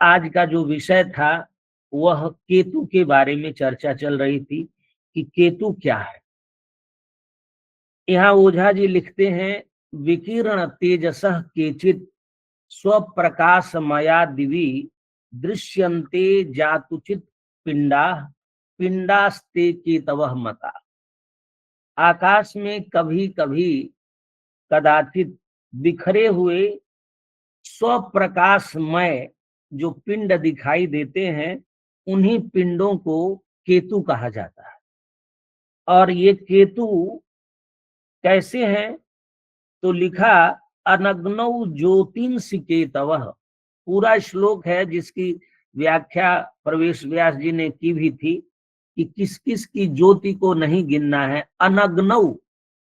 आज का जो विषय था वह केतु के बारे में चर्चा चल रही थी कि केतु क्या है। यहाँ ओझा जी लिखते हैं, विकीर्ण तेजसः केचित् स्वप्रकाशमया दिवि दृश्यन्ते जातुचित पिंडा पिंडास्ते केतवः मता। आकाश में कभी कभी कदाचित बिखरे हुए स्वप्रकाशमय जो पिंड दिखाई देते हैं, उन्हीं पिंडों को केतु कहा जाता है। और ये केतु कैसे हैं? तो लिखा, अनग्नौ ज्योतिंसि केतवः। पूरा श्लोक है जिसकी व्याख्या प्रवेश व्यास जी ने की भी थी कि किस किस की ज्योति को नहीं गिनना है। अनग्नौ,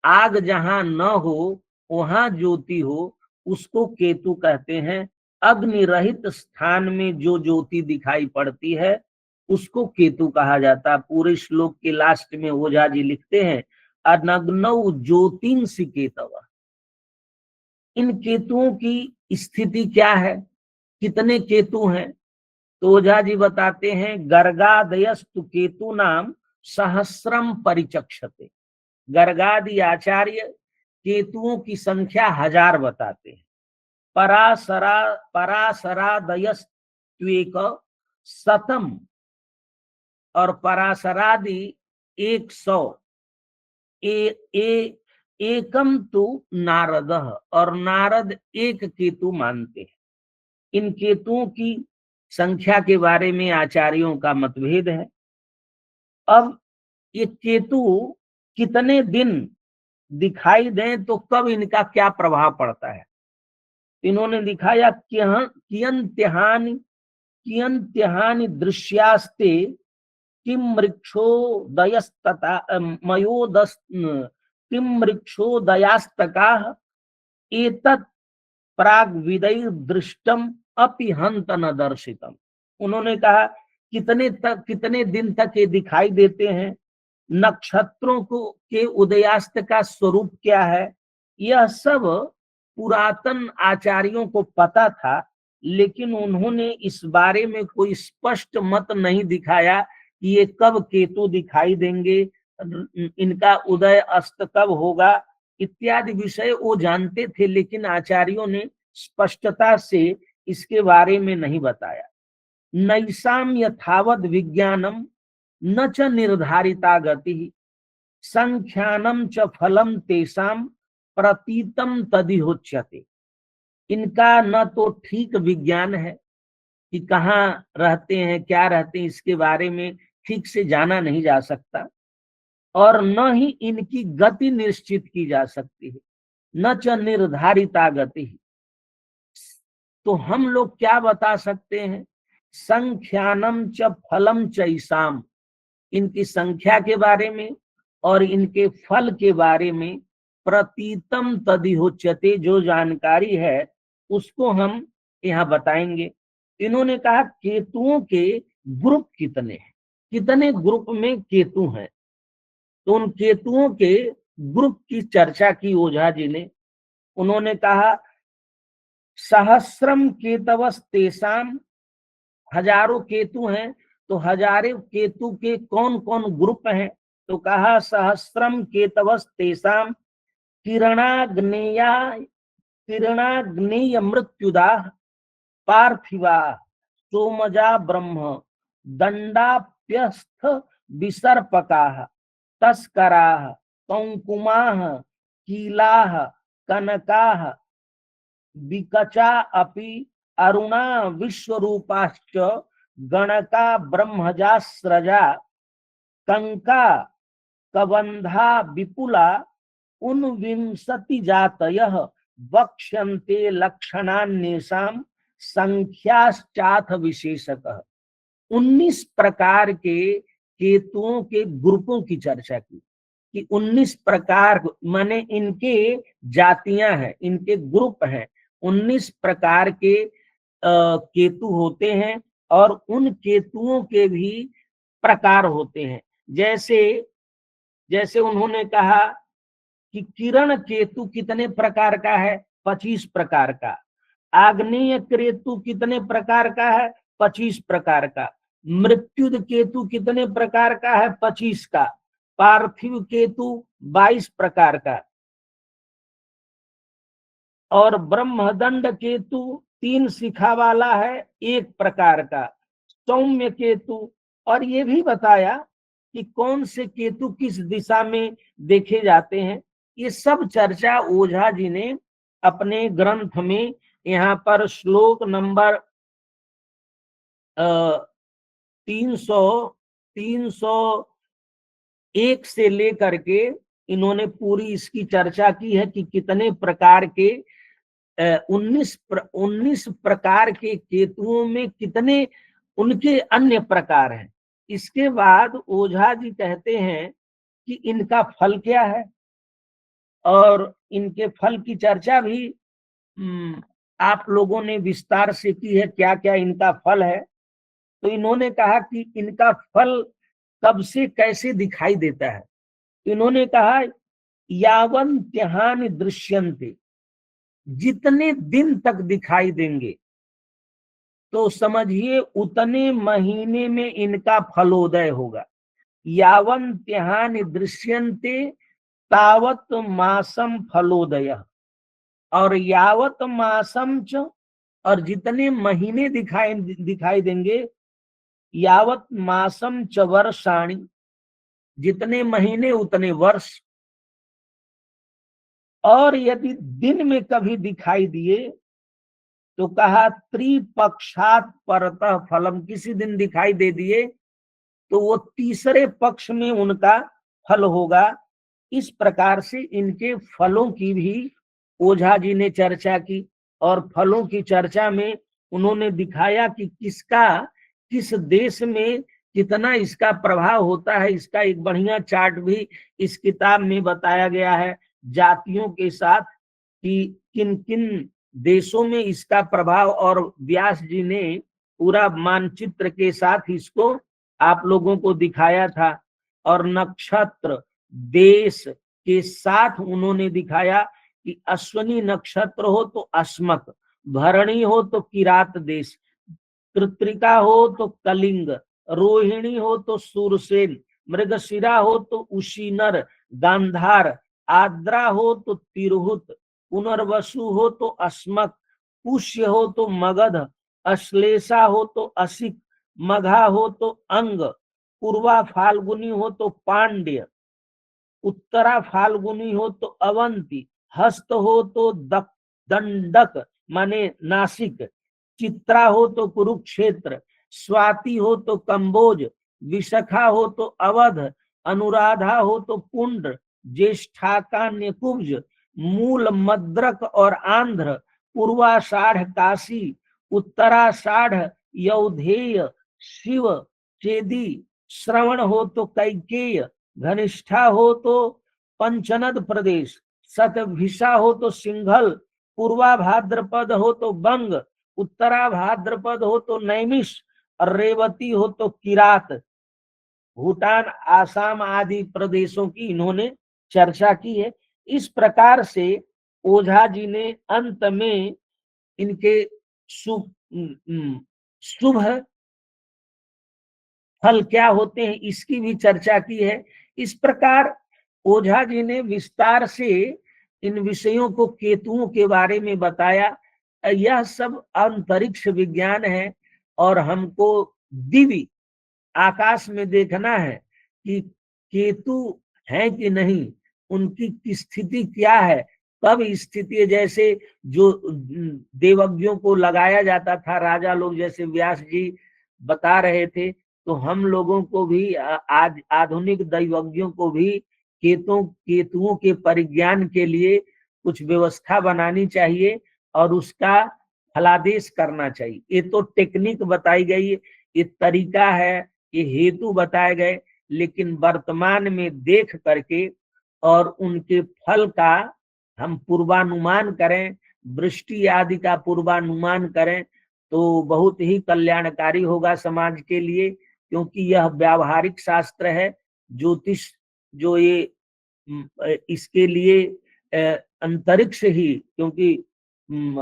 आग जहां न हो वहां ज्योति हो, उसको केतु कहते हैं। अग्नि रहित स्थान में जो ज्योति दिखाई पड़ती है उसको केतु कहा जाता है। पूरे श्लोक के लास्ट में ओझा जी लिखते हैं, अनग्नौ ज्योतिंसि केतवः। इन केतुओं की स्थिति क्या है, कितने केतु हैं? तो ओझा जी बताते हैं, गर्गादयस्तु केतु नाम सहस्रम परिचक्षते। गर्गादि आचार्य केतुओं की संख्या 1000 बताते हैं। पराशरादयस्त्वेक शतम और पराशरादि 100। एकम तो नारद, और नारद एक केतु मानते हैं। इन केतुओं की संख्या के बारे में आचार्यों का मतभेद है। अब ये केतु कितने दिन दिखाई दें तो कब इनका क्या प्रभाव पड़ता है? इन्होंने दिखाया, कियंत्यहानि कियंत्यहानि दृश्यास्ते किम मृक्षोदयस्तता मयोदस किम मृक्षोदयास्तकाः एतत् प्राग विदय दृष्टम अपि हंत न दर्शितम। उन्होंने कहा, कितने दिन तक ये दिखाई देते हैं, नक्षत्रों को के उदयास्त का स्वरूप क्या है, यह सब पुरातन आचार्यों को पता था, लेकिन उन्होंने इस बारे में कोई स्पष्ट मत नहीं दिखाया कि ये कब केतु दिखाई देंगे, इनका उदय अस्त कब होगा इत्यादि विषय वो जानते थे, लेकिन आचार्यों ने स्पष्टता से इसके बारे में नहीं बताया। नैसाम यथावद विज्ञानम न च निर्धारिता गति संख्यानम च फलम तेसाम प्रतीतम तदिहोच्यते। इनका न तो ठीक विज्ञान है कि कहाँ रहते हैं, क्या रहते हैं, इसके बारे में ठीक से जाना नहीं जा सकता, और न ही इनकी गति निश्चित की जा सकती है। न च निर्धारिता गति। तो हम लोग क्या बता सकते हैं? संख्यानम च फलम चैसाम, इनकी संख्या के बारे में और इनके फल के बारे में प्रतीतम तदिहोच्यते, जो जानकारी है उसको हम यहाँ बताएंगे। इन्होंने कहा, केतुओं के ग्रुप कितने हैं, कितने ग्रुप में केतु हैं। तो उन केतुओं के ग्रुप की चर्चा की ओझा जी ने। उन्होंने कहा, सहस्रम केतवस तेसाम, हजारों केतु हैं, तो हजारों केतु के कौन कौन ग्रुप हैं? तो कहा, सहस्रम केतवस तेसाम किरणाग्नेया किरणाग्नेय मृत्युदा पार्थिवा सोमजा ब्रह्म दंडाप्यस्थ विसर्पकाः तस्कराः कौंकुमाः कीलाः कनकाः विकचा अपि अरुणा विश्वरूपाश्च गणका ब्रह्मजास्रजा कंका कबंधा विपुला उनविंशति जातयः वक्ष्यन्ते लक्षणान्येषां संख्याश्चाथ विशेषतः। 19 प्रकार के केतुओं के ग्रुपों की चर्चा की कि 19 प्रकार माने इनके जातियां हैं, इनके ग्रुप हैं। 19 प्रकार के केतु होते हैं और उन केतुओं के भी प्रकार होते हैं। जैसे जैसे उन्होंने कहा कि किरण केतु कितने प्रकार का है? 25 प्रकार का। आग्नेय केतु कितने प्रकार का है? 25 प्रकार का। मृत्युद केतु कितने प्रकार का है? 25 का। पार्थिव केतु 22 प्रकार का। और ब्रह्मदंड केतु 3 शिखा वाला है, 1 प्रकार का। सौम्य केतु, और ये भी बताया कि कौन से केतु किस दिशा में देखे जाते हैं। ये सब चर्चा ओझा जी ने अपने ग्रंथ में यहाँ पर श्लोक नंबर 301 से लेकर के इन्होंने पूरी इसकी चर्चा की है कि कितने प्रकार के 19 प्रकार के केतुओं में कितने उनके अन्य प्रकार हैं। इसके बाद ओझा जी कहते हैं कि इनका फल क्या है, और इनके फल की चर्चा भी आप लोगों ने विस्तार से की है, क्या क्या इनका फल है। तो इन्होंने कहा कि इनका फल कब से कैसे दिखाई देता है। इन्होंने कहा यावन्त्यहानि दृश्यन्ते, जितने दिन तक दिखाई देंगे तो समझिए उतने महीने में इनका फलोदय होगा। यावन्त्यहानि दृश्यन्ते तावत मासम फलोदय, और यावत मासम च, और जितने महीने दिखाई देंगे, यावत मासम च वर्षाणि, जितने महीने उतने वर्ष। और यदि दिन में कभी दिखाई दिए तो कहा त्रिपक्षात परतः फलम, किसी दिन दिखाई दे दिए तो वो तीसरे पक्ष में उनका फल होगा। इस प्रकार से इनके फलों की भी ओझा जी ने चर्चा की, और फलों की चर्चा में उन्होंने दिखाया कि किसका किस देश में कितना इसका प्रभाव होता है। इसका एक बढ़िया चार्ट भी इस किताब में बताया गया है, जातियों के साथ, कि किन किन देशों में इसका प्रभाव, और व्यास जी ने पूरा मानचित्र के साथ इसको आप लोगों को दिखाया था। और नक्षत्र देश के साथ उन्होंने दिखाया कि अश्वनी नक्षत्र हो तो अस्मक, भरणी हो तो किरात देश, कृत्रिका हो तो कलिंग, रोहिणी हो तो सूरसेन, मृगशिरा हो तो उशीनर गांधार, आद्रा हो तो तिरहुत, पुनर्वसु हो तो अस्मक, पुष्य हो तो मगध, अश्लेषा हो तो असिक, मघा हो तो अंग, पूर्वा फाल्गुनी हो तो पांड्य, उत्तरा फाल्गुनी हो तो अवंती, हस्त हो तो दंडक माने नासिक, चित्रा हो तो कुरुक्षेत्र, स्वाति हो तो कंबोज, विशाखा हो तो अवध, अनुराधा हो तो पुंड्र, ज्येष्ठा का निकुब्ज, मूल मद्रक और आंध्र, पूर्वाषाढ़ काशी, उत्तराषाढ़ यौधेय, शिव चेदी, श्रवण हो तो कैकेय, घनिष्ठा हो तो पंचनद प्रदेश, शतभिषा हो तो सिंघल, पूर्वा भाद्रपद हो तो बंग, उत्तरा भाद्रपद हो तो नैमिष, और रेवती हो तो किरात, भूटान आसाम आदि प्रदेशों की इन्होंने चर्चा की है। इस प्रकार से ओझा जी ने अंत में इनके शुभ शुभ फल क्या होते हैं इसकी भी चर्चा की है। इस प्रकार ओझा जी ने विस्तार से इन विषयों को, केतुओं के बारे में बताया। यह सब अंतरिक्ष विज्ञान है, और हमको दिव्य आकाश में देखना है कि केतु है कि नहीं, उनकी स्थिति क्या है, कब स्थिति है। जैसे जो देवज्ञों को लगाया जाता था, राजा लोग जैसे व्यास जी बता रहे थे, तो हम लोगों को भी आज आधुनिक दैवज्ञों को भी केतुओं के परिज्ञान के लिए कुछ व्यवस्था बनानी चाहिए, और उसका फलादेश करना चाहिए। ये तो टेक्निक बताई गई, ये तरीका है, ये हेतु बताए गए, लेकिन वर्तमान में देख करके और उनके फल का हम पूर्वानुमान करें, वृष्टि आदि का पूर्वानुमान करें, तो बहुत ही कल्याणकारी होगा समाज के लिए। क्योंकि यह व्यावहारिक शास्त्र है, ज्योतिष जो ये इसके लिए अंतरिक्ष ही, क्योंकि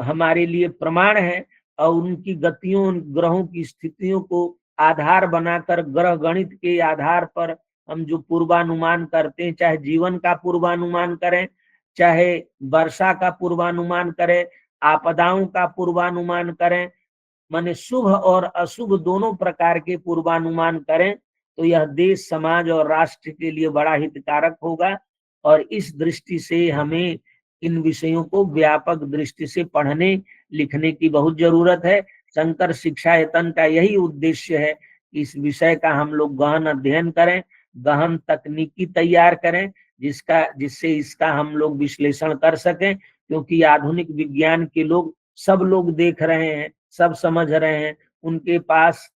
हमारे लिए प्रमाण है, और उनकी गतियों, उन ग्रहों की स्थितियों को आधार बनाकर ग्रह गणित के आधार पर हम जो पूर्वानुमान करते हैं, चाहे जीवन का पूर्वानुमान करें, चाहे वर्षा का पूर्वानुमान करें, आपदाओं का पूर्वानुमान करें, माने शुभ और अशुभ दोनों प्रकार के पूर्वानुमान करें, तो यह देश, समाज और राष्ट्र के लिए बड़ा हितकारक होगा। और इस दृष्टि से हमें इन विषयों को व्यापक दृष्टि से पढ़ने लिखने की बहुत जरूरत है। शंकर शिक्षायतन का यही उद्देश्य है कि इस विषय का हम लोग गहन अध्ययन करें, गहन तकनीकी तैयार करें, जिससे इसका हम लोग विश्लेषण कर सकें, क्योंकि आधुनिक विज्ञान के लोग, सब लोग देख रहे हैं, सब समझ रहे हैं, उनके पास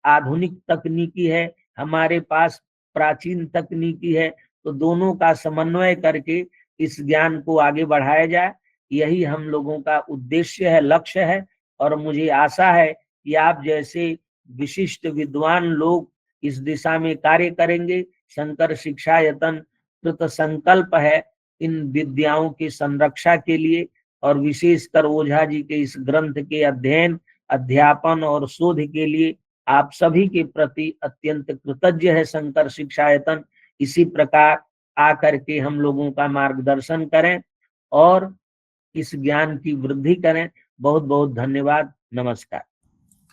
आधुनिक तकनीकी है, हमारे पास प्राचीन तकनीकी है, तो दोनों का समन्वय करके इस ज्ञान को आगे बढ़ाया जाए, यही हम लोगों का उद्देश्य है, लक्ष्य है। और मुझे आशा है कि आप जैसे विशिष्ट विद्वान लोग इस दिशा में कार्य करेंगे। शंकर शिक्षायतन कृत संकल्प है इन विद्याओं की संरक्षा के लिए, और विशेषकर ओझा जी के इस ग्रंथ के अध्ययन, अध्यापन और शोध के लिए आप सभी के प्रति अत्यंत कृतज्ञ है शंकर शिक्षायतन। इसी प्रकार आकर के हम लोगों का मार्गदर्शन करें और इस ज्ञान की वृद्धि करें। बहुत बहुत धन्यवाद। नमस्कार।